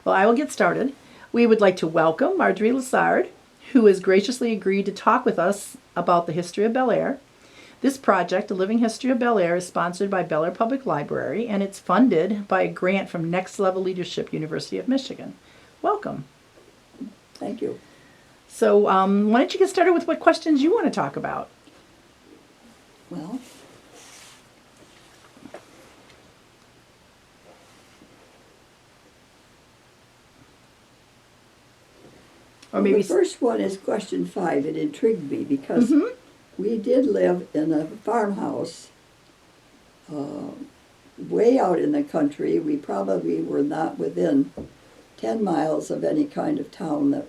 Well, I will get started. We would like to welcome Marjorie Lessard, who has graciously agreed to talk with us about the history of Bellaire. This project, A Living History of Bellaire, is sponsored by Bellaire Public Library, and it's funded by a grant from Next Level Leadership, University of Michigan. Welcome. Thank you. So why don't you get started with what questions you want to talk about? Well, Or maybe the first one is question 5. It intrigued me because we did live in a farmhouse way out in the country. We probably were not within 10 miles of any kind of town,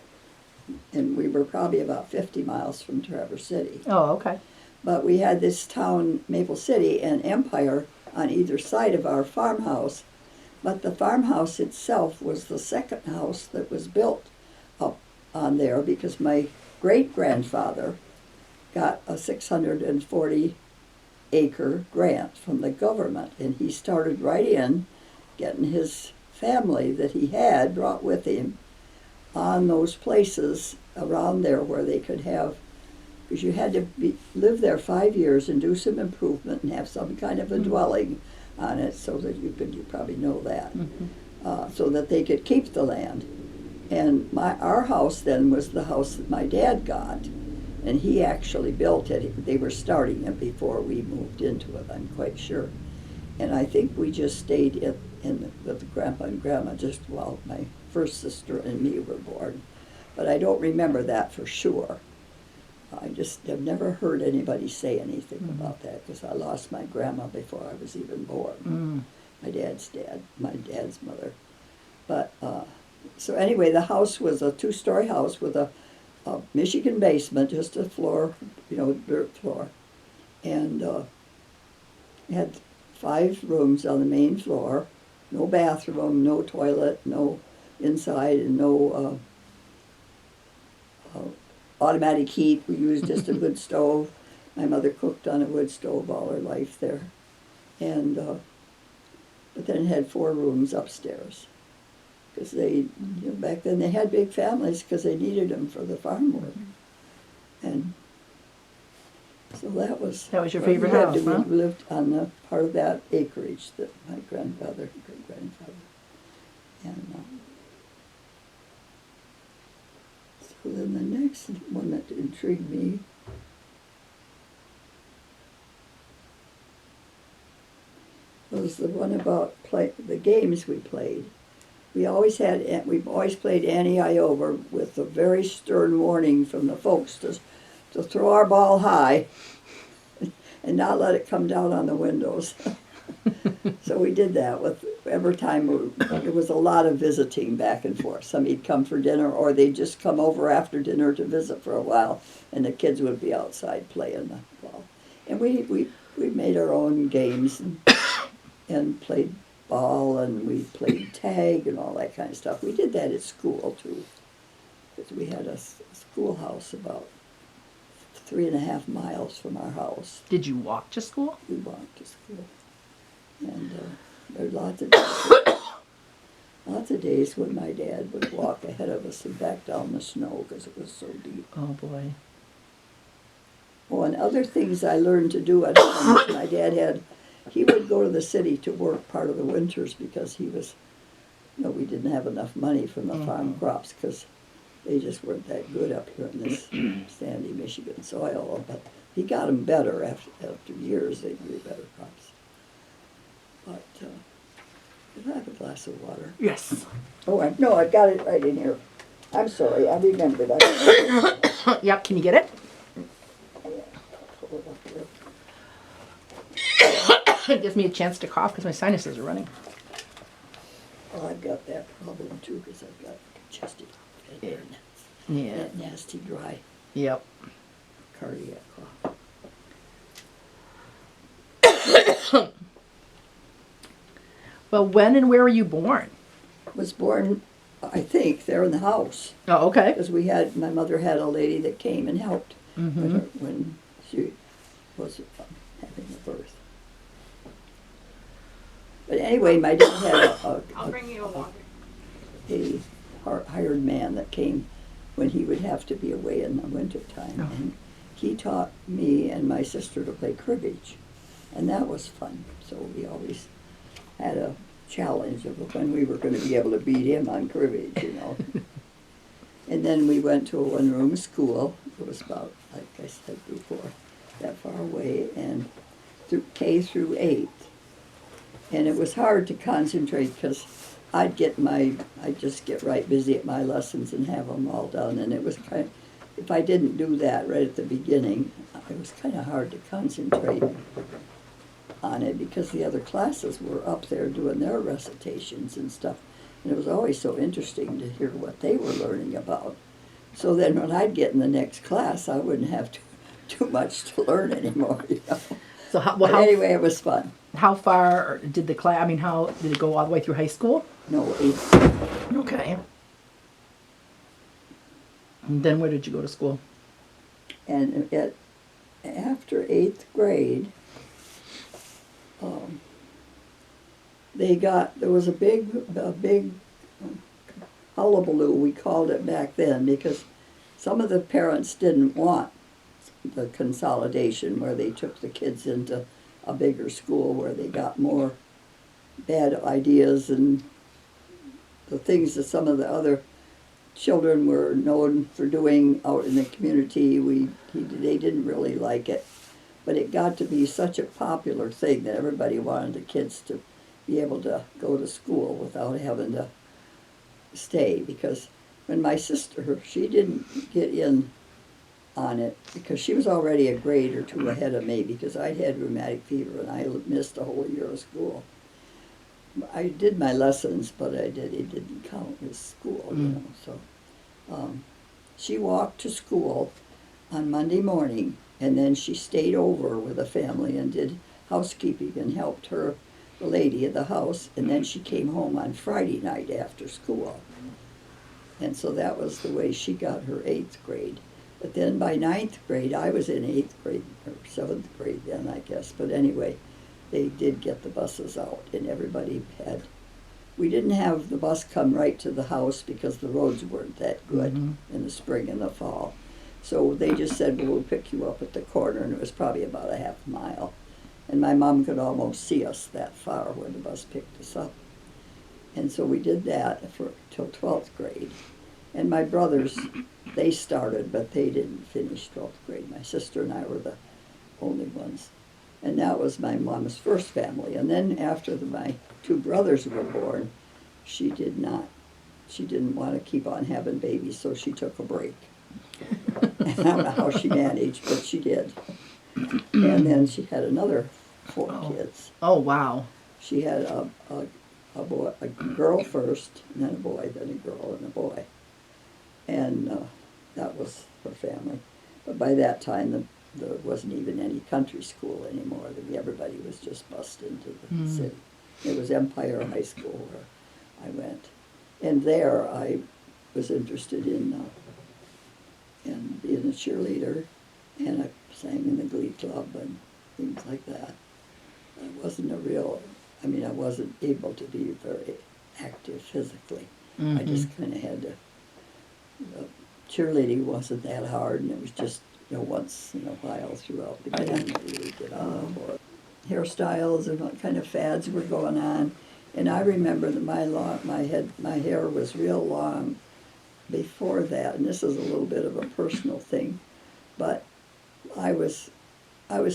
and we were probably about 50 miles from Traverse City. Oh, okay. But we had this town, Maple City and Empire, on either side of our farmhouse. But the farmhouse itself was the second house that was built up on there because my great-grandfather got a 640-acre grant from the government. And he started right in getting his family that he had brought with him on those places around there where they could have, because you had to live there 5 years and do some improvement and have some kind of a dwelling on it so that you probably know that, so that they could keep the land. And our house then was the house that my dad got, and he actually built it. They were starting it before we moved into it, I'm quite sure. And I think we just stayed with Grandpa and Grandma just while my first sister and me were born. But I don't remember that for sure. I just have never heard anybody say anything about that because I lost my grandma before I was even born. My dad's mother. But so anyway, the house was a 2-story house with a Michigan basement, just a floor, dirt floor. And it had 5 rooms on the main floor, no bathroom, no toilet, no inside, and no automatic heat. We used just a wood stove. My mother cooked on a wood stove all her life there. And but then it had 4 rooms upstairs. Because back then they had big families because they needed them for the farm work. And so that was your favorite house, huh? We lived on the part of that acreage that my great-grandfather, and so then the next one that intrigued me was the one about the games we played. We've always played Annie I Over with a very stern warning from the folks to throw our ball high and not let it come down on the windows. So we did that with every time. It was a lot of visiting back and forth. Somebody'd come for dinner, or they'd just come over after dinner to visit for a while, and the kids would be outside playing the ball. And we made our own games and played ball, and we played tag and all that kind of stuff. We did that at school too, because we had a schoolhouse about 3.5 miles from our house. Did you walk to school? We walked to school, and there were lots of days when my dad would walk ahead of us and back down the snow because it was so deep. Oh boy. Oh, and other things I learned to do at home. My dad he would go to the city to work part of the winters because he was, we didn't have enough money from the farm crops because they just weren't that good up here in this sandy Michigan soil. But he got them better after years. They grew better crops. But could I have a glass of water? Yes. Oh, no, I got it right in here. I'm sorry, I remembered. Yep, can you get it? Pull it up here. It gives me a chance to cough because my sinuses are running. Well, I've got that problem too because I've got chesty cough. Yeah. That nasty, dry Yep. cardiac cough. Well, when and where were you born? Was born, I think, there in the house. Oh, okay. Because my mother had a lady that came and helped when she was having the birth. But anyway, my dad had I'll bring you a water. a hired man that came when he would have to be away in the wintertime. Oh. And he taught me and my sister to play cribbage. And that was fun. So we always had a challenge of when we were going to be able to beat him on cribbage, you know. And then we went to a one-room school. It was about, like I said before, that far away, and through K through 8. And it was hard to concentrate because I'd just get right busy at my lessons and have them all done. And it was if I didn't do that right at the beginning, it was kind of hard to concentrate on it because the other classes were up there doing their recitations and stuff. And it was always so interesting to hear what they were learning about. So then when I'd get in the next class, I wouldn't have too much to learn anymore, you know. So Anyway, it was fun. How far did the class, I mean, how did it go all the way through high school? No, 8th. Okay. And then where did you go to school? And after 8th grade, there was a big hullabaloo, we called it back then, because some of the parents didn't want the consolidation where they took the kids into a bigger school where they got more bad ideas and the things that some of the other children were known for doing out in the community. They didn't really like it, but it got to be such a popular thing that everybody wanted the kids to be able to go to school without having to stay. Because when my sister, she didn't get in on it because she was already a grade or two ahead of me because I'd had rheumatic fever and I missed a whole year of school. I did my lessons, but it didn't count as school, you know. So she walked to school on Monday morning, and then she stayed over with a family and did housekeeping and helped the lady at the house, and then she came home on Friday night after school. And so that was the way she got her 8th grade. But then by 9th grade, I was in 8th grade, or 7th grade then, I guess. But anyway, they did get the buses out, and everybody we didn't have the bus come right to the house because the roads weren't that good in the spring and the fall. So they just said, well, we'll pick you up at the corner, and it was probably about a half mile. And my mom could almost see us that far when the bus picked us up. And so we did that till 12th grade. And my brothers, they started, but they didn't finish 12th grade. My sister and I were the only ones. And that was my mom's first family. And then after my 2 brothers were born, she didn't want to keep on having babies, so she took a break. I don't know how she managed, but she did. And then she had another 4 kids. Oh, wow. She had a girl first, and then a boy, then a girl, and a boy. And that was her family. But by that time, there wasn't even any country school anymore. Everybody was just bussed into the city. It was Empire High School where I went. And there I was interested in being a cheerleader, and I sang in the glee club and things like that. I wasn't I wasn't able to be very active physically. I just kind of had to, cheerleading wasn't that hard, and it was just, once in a while throughout the game that we would get on board. Hairstyles and what kind of fads were going on. And I remember that my hair was real long before that, and this is a little bit of a personal thing, but I was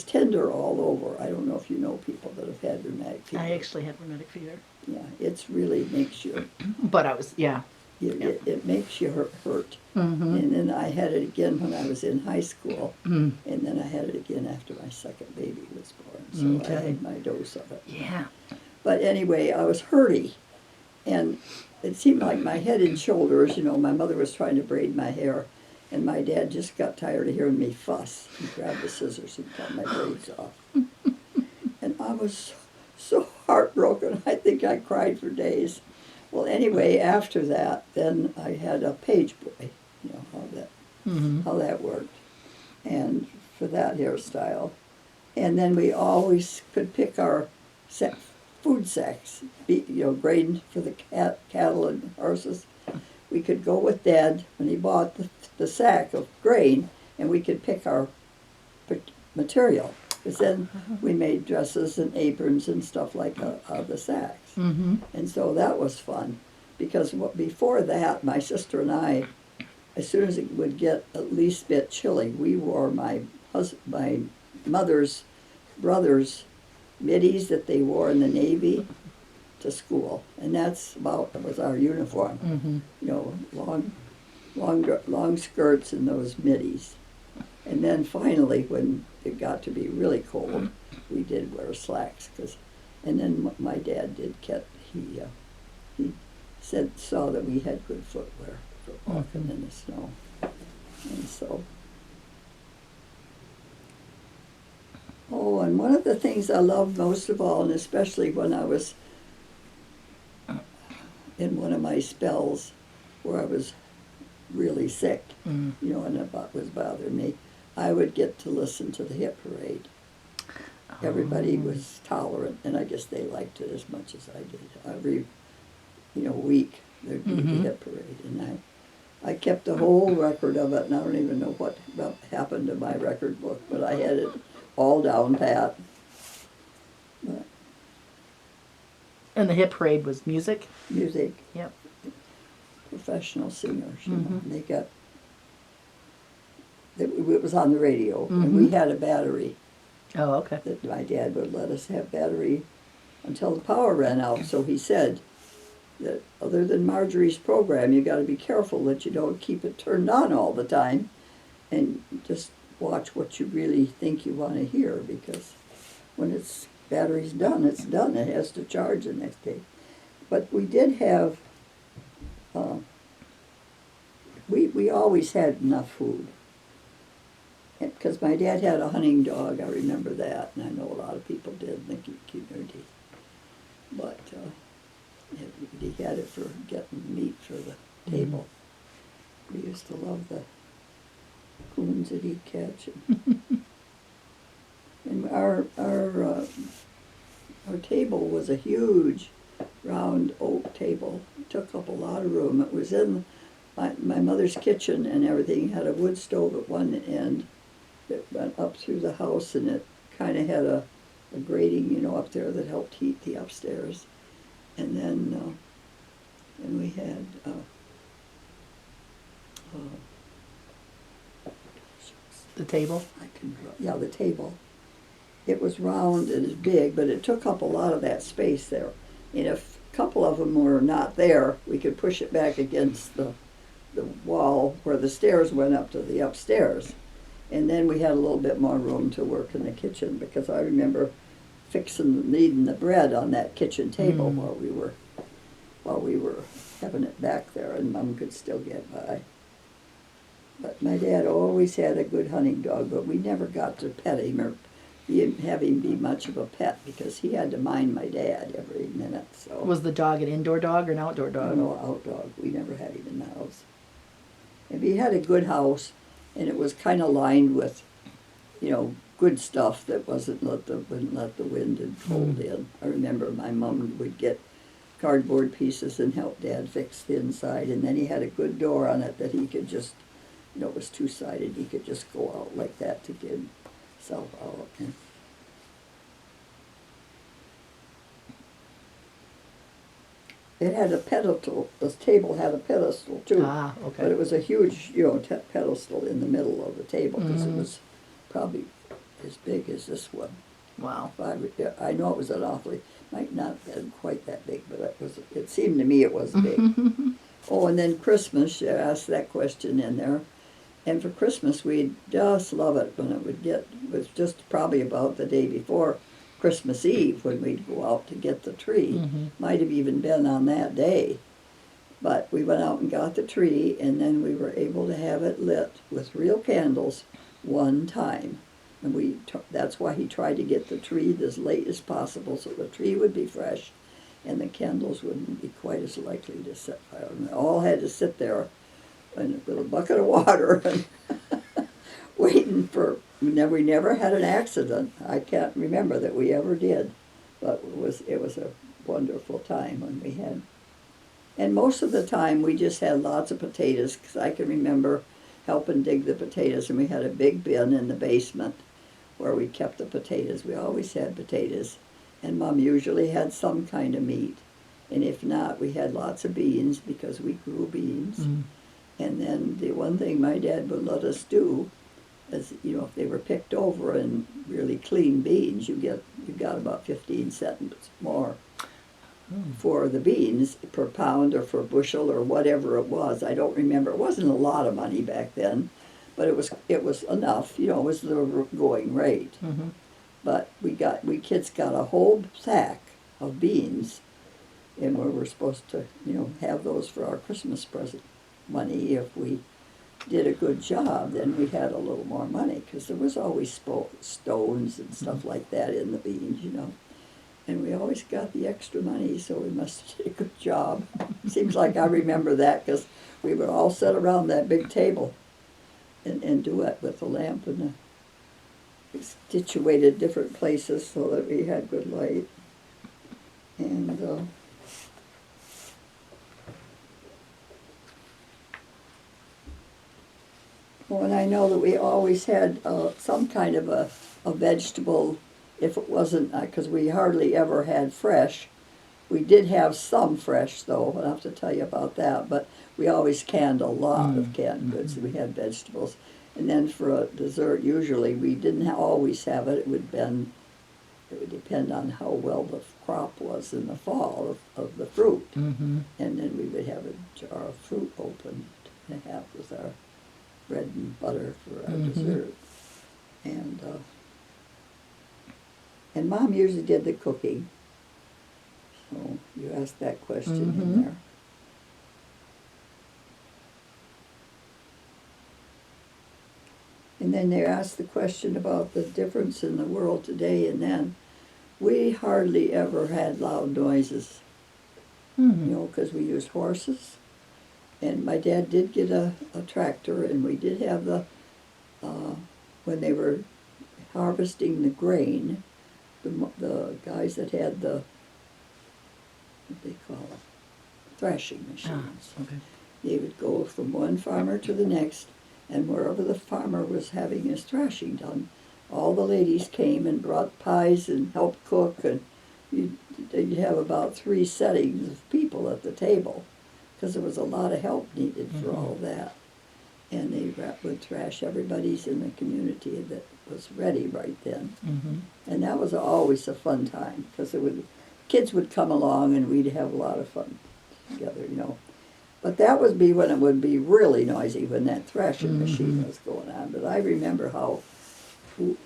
tender all over. I don't know if you know people that have had rheumatic fever. I actually had rheumatic fever. Yeah, it's really makes you. But I was, yeah. It makes you hurt. And then I had it again when I was in high school, and then I had it again after my second baby was born. So I had my dose of it. Yeah. But anyway, I was hurty, and it seemed like my head and shoulders, my mother was trying to braid my hair, and my dad just got tired of hearing me fuss. He grabbed the scissors and cut my braids off. And I was so heartbroken, I think I cried for days. Well, anyway, after that, then I had a page boy, how that worked, and for that hairstyle. And then we always could pick our food sacks, grain for the cattle and horses. We could go with Dad when he bought the sack of grain, and we could pick our material. Because then we made dresses and aprons and stuff like out of the sacks. Mm-hmm. And so that was fun. Because before that, my sister and I, as soon as it would get at least a bit chilly, we wore my mother's brother's middies that they wore in the Navy to school. And that was our uniform. Mm-hmm. Long skirts and those middies. And then finally, when it got to be really cold, we did wear slacks. And then my dad did he saw that we had good footwear for walking in the snow. And so, and one of the things I loved most of all, and especially when I was in one of my spells where I was really sick, and it was bothering me, I would get to listen to the hit parade. Everybody was tolerant, and I guess they liked it as much as I did. Every, week there'd be the hit parade, and I kept a whole record of it, and I don't even know what happened to my record book, but I had it all down pat. But And the hit parade was music? Music. Yep. Professional singers, they got, it was on the radio, and we had a battery. Oh, okay. That my dad would let us have battery until the power ran out. So he said that other than Marjorie's program, you got to be careful that you don't keep it turned on all the time, and just watch what you really think you want to hear, because when battery's done, it's done. It has to charge the next day. But we did have, we always had enough food. Because my dad had a hunting dog, I remember that, and I know a lot of people did in the community. But he had it for getting meat for the table. We used to love the coons that he'd catch. And our table was a huge round oak table. It took up a lot of room. It was in my mother's kitchen, and everything. Had a wood stove at one end that went up through the house, and it kind of had a grating, up there that helped heat the upstairs. And then we had The table? the table. It was round and as big, but it took up a lot of that space there. And if a couple of them were not there, we could push it back against the wall where the stairs went up to the upstairs. And then we had a little bit more room to work in the kitchen, because I remember kneading the bread on that kitchen table while we were having it back there, and Mom could still get by. But my dad always had a good hunting dog, but we never got to pet him or have him be much of a pet, because he had to mind my dad every minute. So Was the dog an indoor dog or an outdoor dog? No, out dog. We never had him in the house. And he had a good house, and it was kind of lined with, good stuff that wouldn't let the wind and cold in. I remember my mom would get cardboard pieces and help Dad fix the inside, and then he had a good door on it that he could just, it was two-sided. He could just go out like that to get himself out. And it had a pedestal. The table had a pedestal too. Ah, okay. But it was a huge, pedestal in the middle of the table, because it was probably as big as this one. Wow. I know it was might not have been quite that big, but it seemed to me it was big. And then Christmas, you asked that question in there. And for Christmas, we'd just love it when it was just probably about the day before Christmas Eve when we'd go out to get the tree. Might have even been on that day. But we went out and got the tree, and then we were able to have it lit with real candles one time. And that's why he tried to get the tree as late as possible, so the tree would be fresh and the candles wouldn't be quite as likely to set fire. And they all had to sit there with a bucket of water and waiting for. We never had an accident. I can't remember that we ever did. But it was a wonderful time when we had, and most of the time we just had lots of potatoes, because I can remember helping dig the potatoes, and we had a big bin in the basement where we kept the potatoes. We always had potatoes, and Mom usually had some kind of meat, and if not, we had lots of beans because we grew beans. And then the one thing my dad would let us do is, you know, if they were picked over and really clean beans, you got about 15 cents more for the beans per pound or for a bushel or whatever it was. I don't remember. It wasn't a lot of money back then, but it was enough. You know, it was the going rate. But we kids got a whole sack of beans, and we were supposed to, you know, have those for our Christmas present money. If we did a good job, then we had a little more money, because there was always stones and stuff like that in the beans, you know. And we always got the extra money, so we must have did a good job. Seems like I remember that, because we would all sit around that big table and do it with the lamp, and situated different places so that we had good light. And and I know that we always had some kind of a vegetable, if it wasn't, because we hardly ever had fresh. We did have some fresh, though. I'll have to tell you about that. But we always canned a lot of canned goods. We had vegetables. And then for a dessert, usually we didn't always have it. It would depend on how well the crop was in the fall of the fruit. And then we would have a jar of fruit open to have with our bread and butter for our dessert. And Mom usually did the cooking. So you asked that question in there. And then they asked the question about the difference in the world today and then. We hardly ever had loud noises, you know, because we used horses. And my dad did get a tractor, and we did have when they were harvesting the grain, the guys that had what they call it, thrashing machines. They would go from one farmer to the next, and wherever the farmer was having his thrashing done, all the ladies came and brought pies and helped cook, and you'd have about 3 settings of people at the table, because there was a lot of help needed for all that. And they would thrash everybody's in the community that was ready right then. And that was always a fun time, because kids would come along and we'd have a lot of fun together, you know. But that would be when it would be really noisy, when that thrashing machine was going on. But I remember how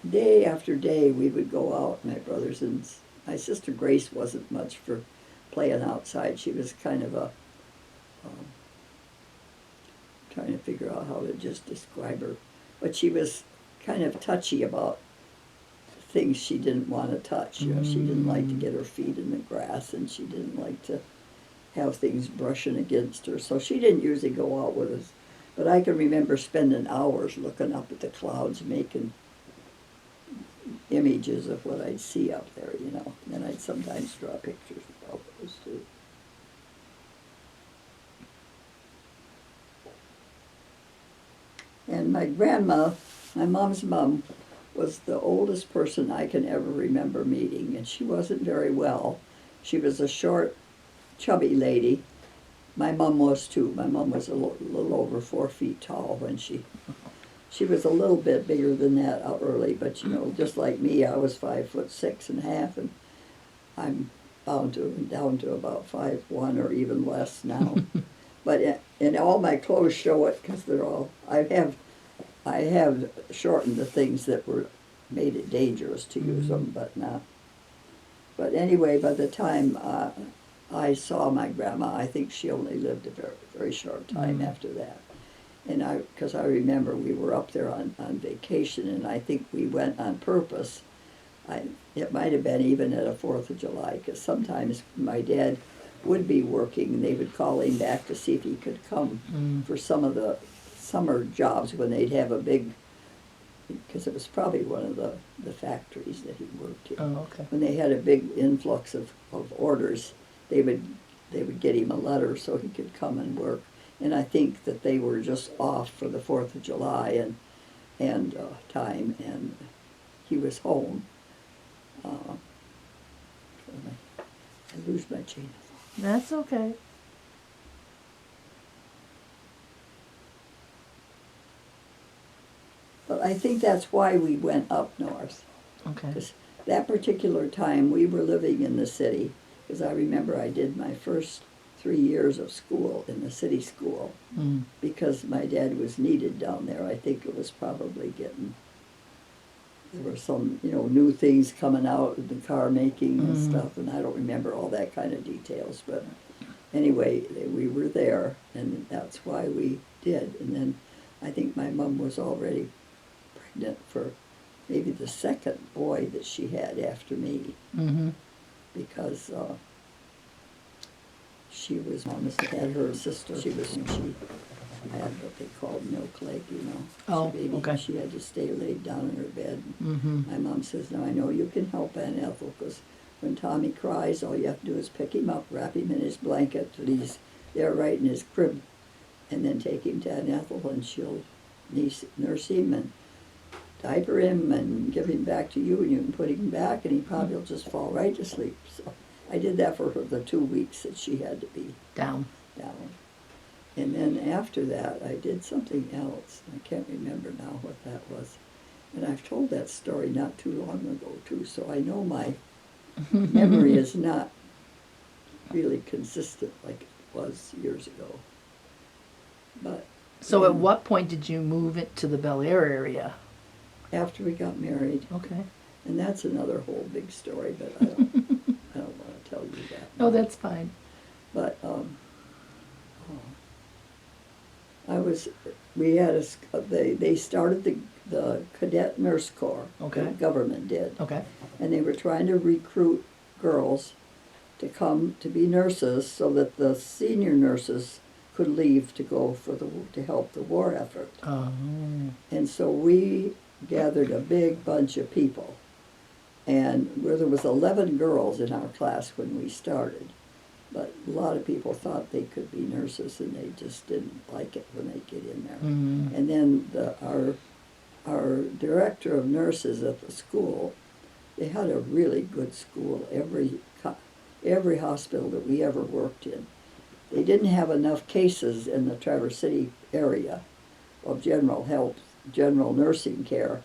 day after day we would go out, my brothers, and my sister Grace wasn't much for playing outside. She was kind of a trying to figure out how to just describe her. But she was kind of touchy about things she didn't want to touch. You know, she didn't like to get her feet in the grass, and she didn't like to have things brushing against her. So she didn't usually go out with us. But I can remember spending hours looking up at the clouds, making images of what I'd see up there, you know. And I'd sometimes draw pictures about those too. And my grandma, my mom's mom, was the oldest person I can ever remember meeting, and she wasn't very well. She was a short, chubby lady. My mom was too. My mom was a little over 4 feet tall when she was a little bit bigger than that early, but you know, just like me, I was 5'6.5", and I'm down to about 5'1" or even less now. But and all my clothes show it, because they're all, I have shortened the things that made it dangerous to use them, but not. But anyway, by the time I saw my grandma, I think she only lived a very, very short time after that. And because I remember we were up there on vacation, and I think we went on purpose. It might have been even at a 4th of July, because sometimes my dad would be working, and they would call him back to see if he could come for some of the summer jobs when they'd have a big because it was probably one of the factories that he worked in. Oh, okay. When they had a big influx of orders, they would get him a letter so he could come and work. And I think that they were just off for the 4th of July and time, and he was home. I lose my chain of thought. That's okay. But I think that's why we went up north. Okay. Because that particular time we were living in the city, because I remember I did my first 3 years of school in the city school because my dad was needed down there. I think it was probably there were some, new things coming out in the car making and stuff, and I don't remember all that kind of details, but anyway, we were there, and that's why we did. And then I think my mom was already pregnant for maybe the second boy that she had after me, because she had her sister. She had what they called milk leg, Oh, so baby, okay. she had to stay laid down in her bed. My mom says, "Now I know you can help Aunt Ethel, because when Tommy cries, all you have to do is pick him up, wrap him in his blanket, and he's there right in his crib, and then take him to Aunt Ethel, and she'll nurse him and diaper him and give him back to you, and you can put him back, and he probably will just fall right to sleep." So I did that for her the 2 weeks that she had to be Down. And then after that, I did something else. I can't remember now what that was. And I've told that story not too long ago, too, so I know my memory is not really consistent like it was years ago. But So at what point did you move it to the Bellaire area? after we got married, Okay. and that's another whole big story, but I don't want to tell you that. No, that's fine. But they started the cadet nurse corps. Okay. The government did. Okay. And they were trying to recruit girls to come to be nurses so that the senior nurses could leave to go to help the war effort. Oh. And so we gathered a big bunch of people, and where there was 11 girls in our class when we started. But a lot of people thought they could be nurses, and they just didn't like it when they get in there. And then our director of nurses at the school, they had a really good school. Every hospital that we ever worked in, they didn't have enough cases in the Traverse City area of general nursing care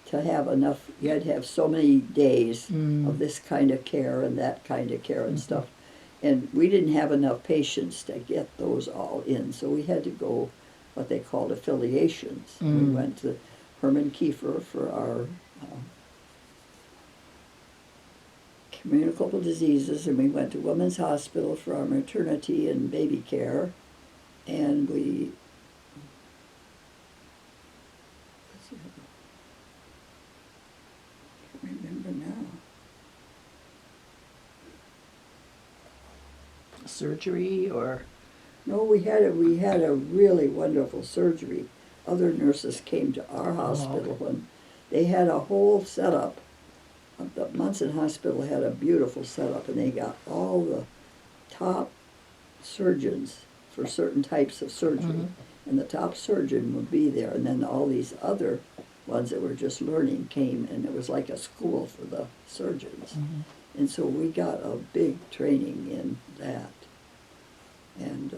to have enough. You had to have so many days of this kind of care and that kind of care and stuff. And we didn't have enough patients to get those all in, so we had to go what they called affiliations. We went to Herman Kiefer for our communicable diseases, and we went to Women's Hospital for our maternity and baby care, and we I can't remember now. Surgery or? No, we had a really wonderful surgery. Other nurses came to our hospital and they had a whole setup. The Munson Hospital had a beautiful setup, and they got all the top surgeons for certain types of surgery. And the top surgeon would be there, and then all these other ones that were just learning came, and it was like a school for the surgeons. And so we got a big training in that. And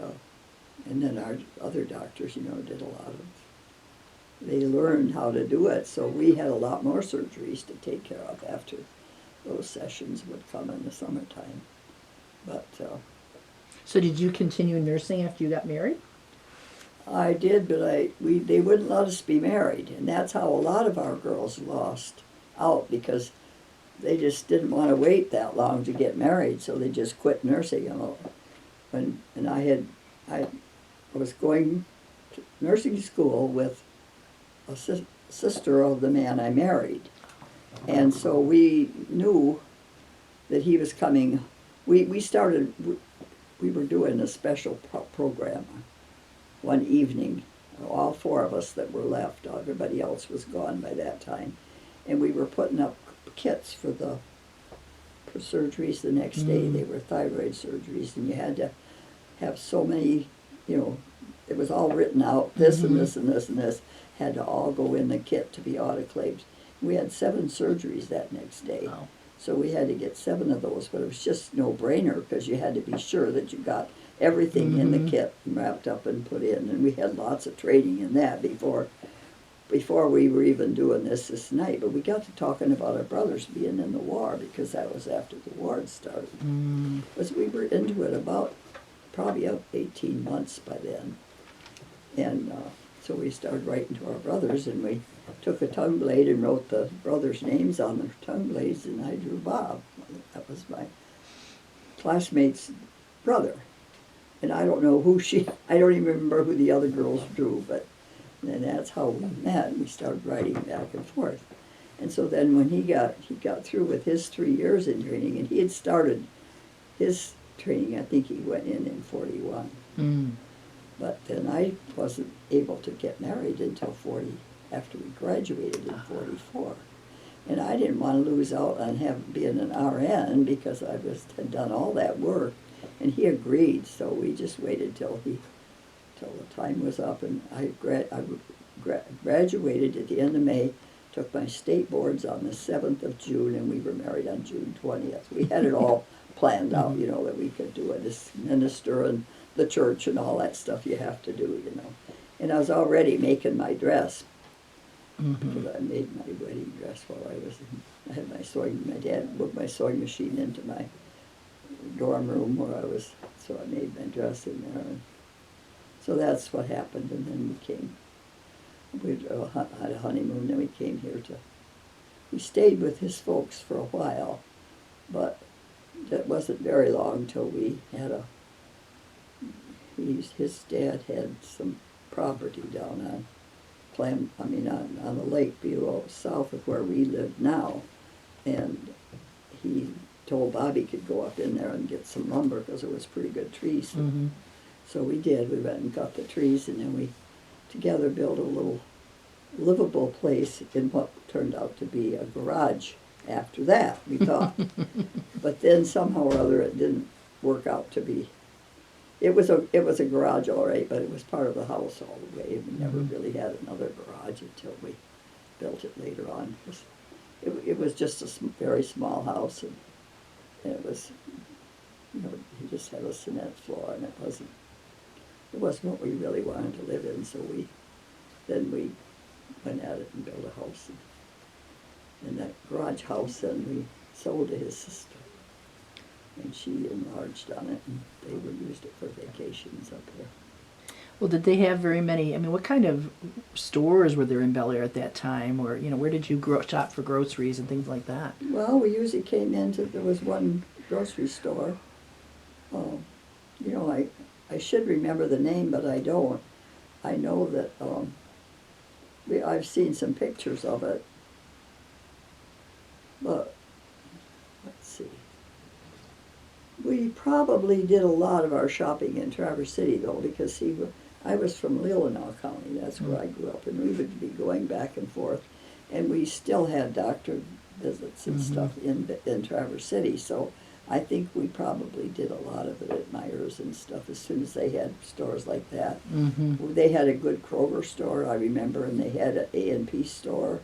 then our other doctors, did a lot of, they learned how to do it. So we had a lot more surgeries to take care of after those sessions would come in the summertime. But So did you continue nursing after you got married? I did, but they wouldn't let us be married. And that's how a lot of our girls lost out, because they just didn't want to wait that long to get married, so they just quit nursing. And I was going to nursing school with a sister of the man I married, and so we knew that he was coming. We were doing a special program one evening all four of us that were left. Everybody else was gone by that time. And we were putting up kits for surgeries the next day. They were thyroid surgeries, and you had to have so many, it was all written out, this and this and this and this, had to all go in the kit to be autoclaved. We had 7 surgeries that next day. Wow. So we had to get 7 of those, but it was just no-brainer because you had to be sure that you got everything in the kit and wrapped up and put in. And we had lots of training in that before we were even doing this night. But we got to talking about our brothers being in the war because that was after the war had started. Because we were into it about probably 18 months by then. And so we started writing to our brothers, and we took a tongue blade and wrote the brothers' names on the tongue blades, and I drew Bob. That was my classmate's brother. And I don't know I don't even remember who the other girls drew, but then that's how we met, and we started writing back and forth. And so then when he got through with his 3 years in training, and he had started his training, I think he went in 41. But then I wasn't able to get married until after we graduated in 44. And I didn't want to lose out on being an RN because I had done all that work. And he agreed, so we just waited till the time was up, and I graduated at the end of May, took my state boards on the 7th of June, and we were married on June 20th. We had it all planned out, that we could do it as minister and the church and all that stuff you have to do, And I was already making my dress, because I made my wedding dress while I had my dad moved my sewing machine into my dorm room where so I made my dress in there. And so that's what happened, and then we had a honeymoon, then we came here we stayed with his folks for a while, but that wasn't very long till we had his dad had some property down on the lake below, south of where we live now, and he told Bobby could go up in there and get some lumber because it was pretty good trees. So we did. We went and got the trees, and then we together built a little livable place in what turned out to be a garage after that, we thought. But then somehow or other it didn't work out to be. It was a garage, all right, but it was part of the house all the way. We never really had another garage until we built it later on. It was just a very small house, and it was, he just had a cement floor, and it wasn't what we really wanted to live in. So we went at it and built a house, and that garage house, and we sold to his sister, and she enlarged on it, and they used it for vacations up there. Well, did they have very many? I mean, what kind of stores were there in Bellaire at that time, or where did you shop for groceries and things like that? Well, we usually came there was one grocery store. I should remember the name, but I don't. I know that I've seen some pictures of it, but let's see. We probably did a lot of our shopping in Traverse City, though, because I was from Leelanau County. That's where I grew up, and we would be going back and forth, and we still had doctor visits and stuff in Traverse City. So I think we probably did a lot of it at Myers and stuff as soon as they had stores like that. They had a good Kroger store, I remember, and they had an A&P store,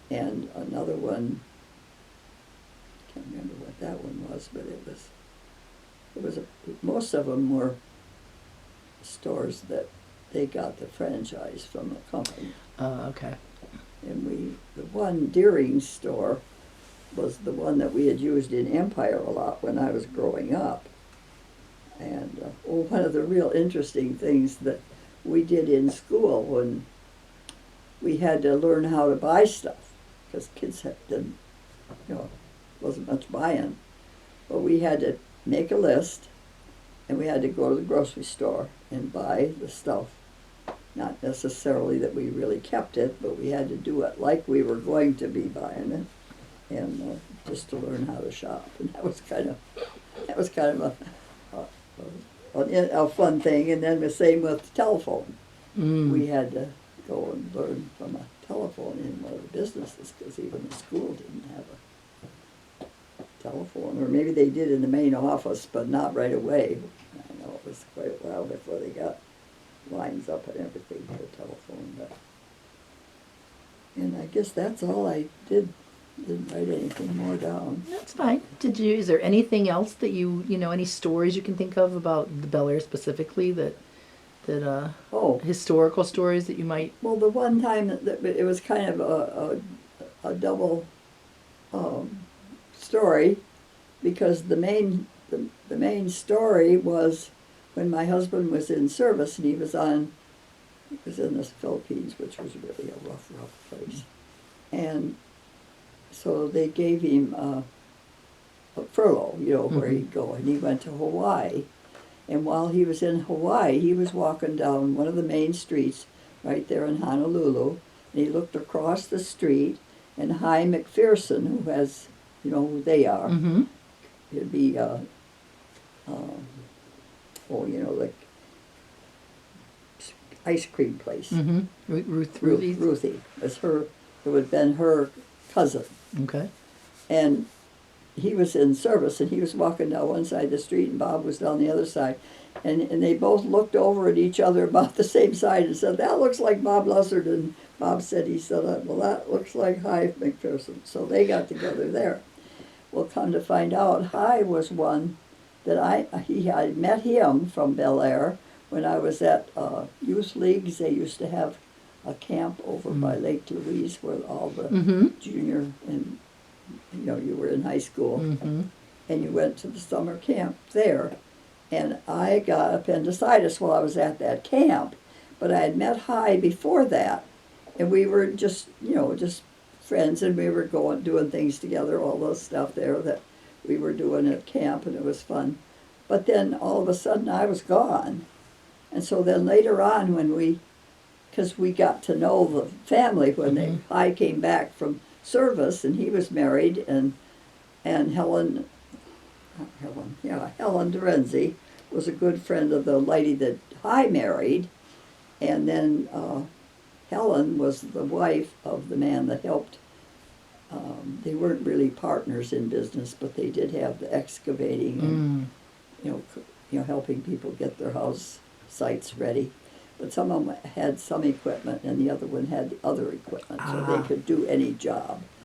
and another one. I can't remember what that one was, but it was most of them were stores that they got the franchise from the company. Okay. And the one Deering store was the one that we had used in Empire a lot when I was growing up. And one of the real interesting things that we did in school when we had to learn how to buy stuff, because kids wasn't much buying, but we had to make a list, and we had to go to the grocery store and buy the stuff. Not necessarily that we really kept it, but we had to do it like we were going to be buying it, and just to learn how to shop. And that was kind of a fun thing. And then the same with the telephone. we had to go and learn from a telephone in one of the businesses, because even the school didn't have a telephone. Or maybe they did in the main office, but not right away. I know it was quite a while before they got lines up and everything for the telephone. But, and I guess that's all I did. Didn't write anything more down. That's fine. Is there anything else that any stories you can think of about the Bellaire specifically historical stories that you might? Well, the one time that it was kind of a double story, because the main story was when my husband was in service, and he was in the Philippines, which was really a rough place, and so they gave him a furlough, where he'd go, and he went to Hawaii. And while he was in Hawaii, he was walking down one of the main streets right there in Honolulu, and he looked across the street, and Hy McPherson, who has, who they are, it'd be, like ice cream place. Ruthie. It would have been her cousin. Okay. And he was in service, and he was walking down one side of the street, and Bob was down the other side. And they both looked over at each other about the same side and said, "That looks like Bob Lessard." And Bob said, "Well, that looks like Hy McPherson." So they got together there. Well, come to find out, Hy was one that I met him from Bellaire when I was at youth leagues. They used to have a camp over by Lake Louise where all the junior and you were in high school, and you went to the summer camp there. And I got appendicitis while I was at that camp, but I had met Hy before that, and we were just friends, and we were doing things together, all those stuff there that we were doing at camp, and it was fun. But then all of a sudden I was gone, and so then later on because we got to know the family when Hy came back from service, and he was married, and Helen Dorenzi was a good friend of the lady that Hy married, and then Helen was the wife of the man that helped. They weren't really partners in business, but they did have the excavating and helping people get their house sites ready. But some of them had some equipment, and the other one had the other equipment, so they could do any job.